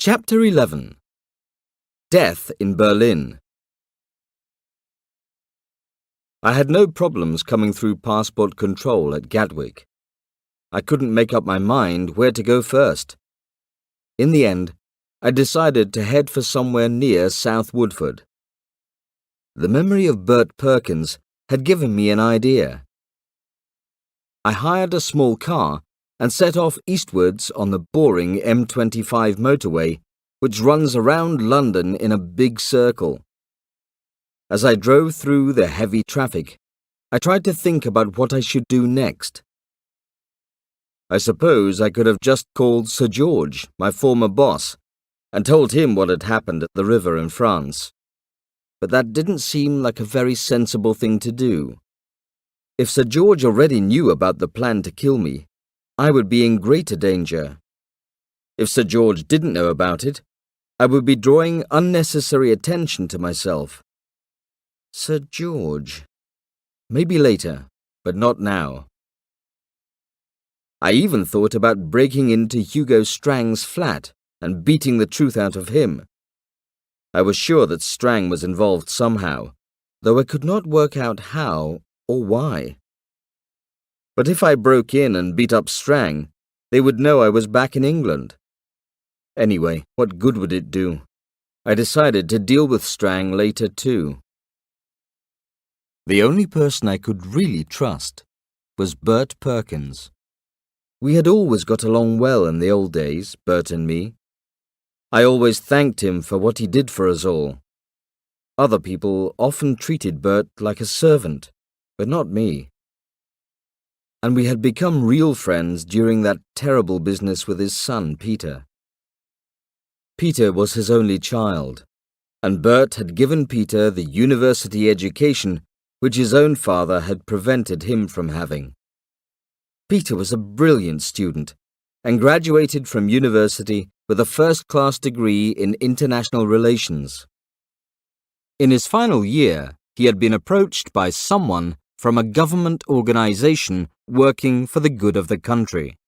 Chapter 11. Death in Berlin. I had no problems coming through passport control at Gatwick. I couldn't make up my mind where to go first. In the end, I decided to head for somewhere near South Woodford. The memory of Bert Perkins had given me an idea. I hired a small car and set off eastwards on the boring M25 motorway, which runs around London in a big circle. As I drove through the heavy traffic, I tried to think about what I should do next. I suppose I could have just called Sir George, my former boss, and told him what had happened at the river in France. But that didn't seem like a very sensible thing to do. If Sir George already knew about the plan to kill me, I would be in greater danger. If Sir George didn't know about it, I would be drawing unnecessary attention to myself. Sir George. Maybe later, but not now. I even thought about breaking into Hugo Strang's flat and beating the truth out of him. I was sure that Strang was involved somehow, though I could not work out how or why. But if I broke in and beat up Strang, they would know I was back in England. Anyway, what good would it do? I decided to deal with Strang later too. The only person I could really trust was Bert Perkins. We had always got along well in the old days, Bert and me. I always thanked him for what he did for us all. Other people often treated Bert like a servant, but not me. And we had become real friends during that terrible business with his son, Peter. Peter was his only child, and Bert had given Peter the university education which his own father had prevented him from having. Peter was a brilliant student and graduated from university with a first-class degree in international relations. In his final year, he had been approached by someone from a government organization working for the good of the country.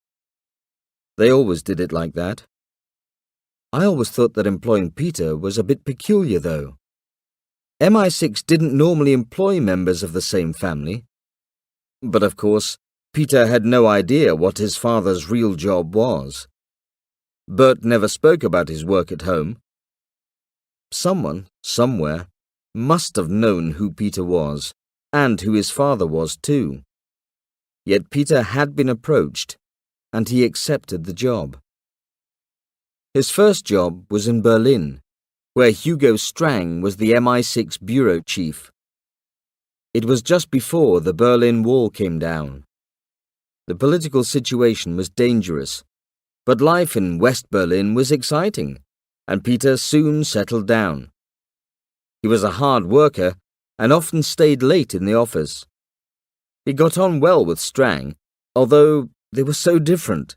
They always did it like that. I always thought that employing Peter was a bit peculiar, though. MI6 didn't normally employ members of the same family. But of course, Peter had no idea what his father's real job was. Bert never spoke about his work at home. Someone, somewhere, must have known who Peter was, and who his father was too. Yet Peter had been approached, and he accepted the job. His first job was in Berlin, where Hugo Strang was the MI6 bureau chief. It was just before the Berlin Wall came down. The political situation was dangerous, but life in West Berlin was exciting, and Peter soon settled down. He was a hard worker and often stayed late in the office. He got on well with Strang, although they were so different.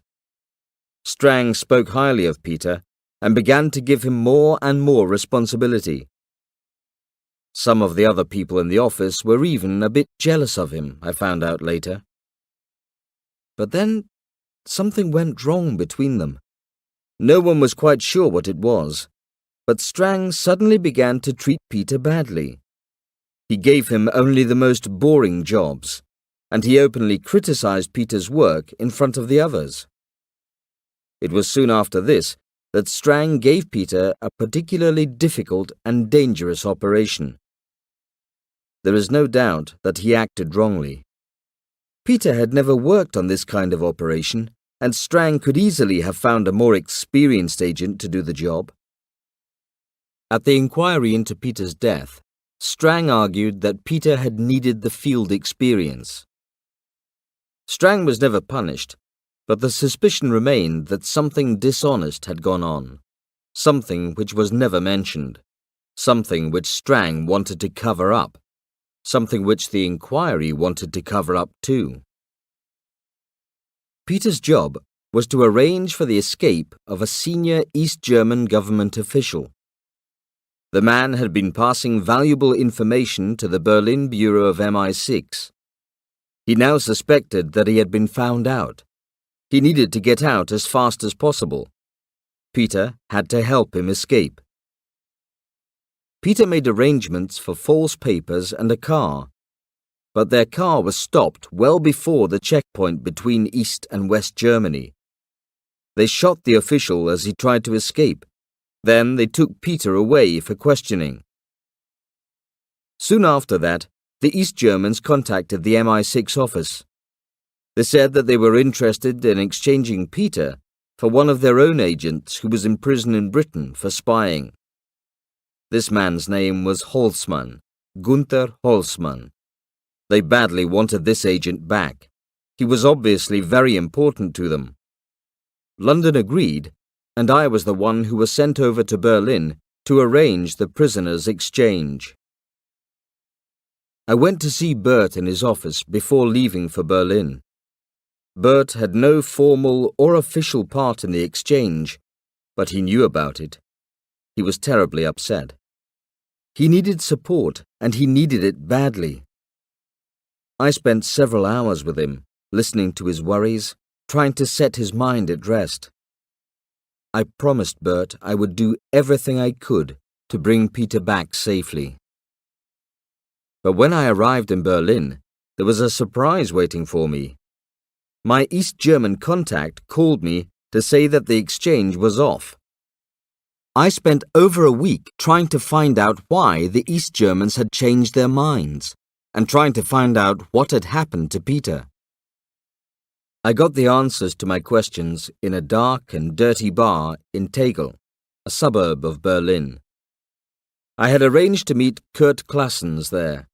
Strang spoke highly of Peter and began to give him more and more responsibility. Some of the other people in the office were even a bit jealous of him, I found out later. But then something went wrong between them. No one was quite sure what it was, but Strang suddenly began to treat Peter badly. He gave him only the most boring jobs, and he openly criticized Peter's work in front of the others. It was soon after this that Strang gave Peter a particularly difficult and dangerous operation. There is no doubt that he acted wrongly. Peter had never worked on this kind of operation, and Strang could easily have found a more experienced agent to do the job. At the inquiry into Peter's death, Strang argued that Peter had needed the field experience. Strang was never punished, but the suspicion remained that something dishonest had gone on, something which was never mentioned, something which Strang wanted to cover up, something which the inquiry wanted to cover up too. Peter's job was to arrange for the escape of a senior East German government official. The man had been passing valuable information to the Berlin Bureau of MI6. He now suspected that he had been found out. He needed to get out as fast as possible. Peter had to help him escape. Peter made arrangements for false papers and a car, but their car was stopped well before the checkpoint between East and West Germany. They shot the official as he tried to escape. Then they took Peter away for questioning. Soon after that, the East Germans contacted the MI6 office. They said that they were interested in exchanging Peter for one of their own agents who was in prison in Britain for spying. This man's name was Holzmann, Gunther Holzmann. They badly wanted this agent back. He was obviously very important to them. London agreed, and I was the one who was sent over to Berlin to arrange the prisoners' exchange. I went to see Bert in his office before leaving for Berlin. Bert had no formal or official part in the exchange, but he knew about it. He was terribly upset. He needed support, and he needed it badly. I spent several hours with him, listening to his worries, trying to set his mind at rest. I promised Bert I would do everything I could to bring Peter back safely. But when I arrived in Berlin, there was a surprise waiting for me. My East German contact called me to say that the exchange was off. I spent over a week trying to find out why the East Germans had changed their minds and trying to find out what had happened to Peter. I got the answers to my questions in a dark and dirty bar in Tangled, a suburb of Berlin. I had arranged to meet Kurt Klassens there.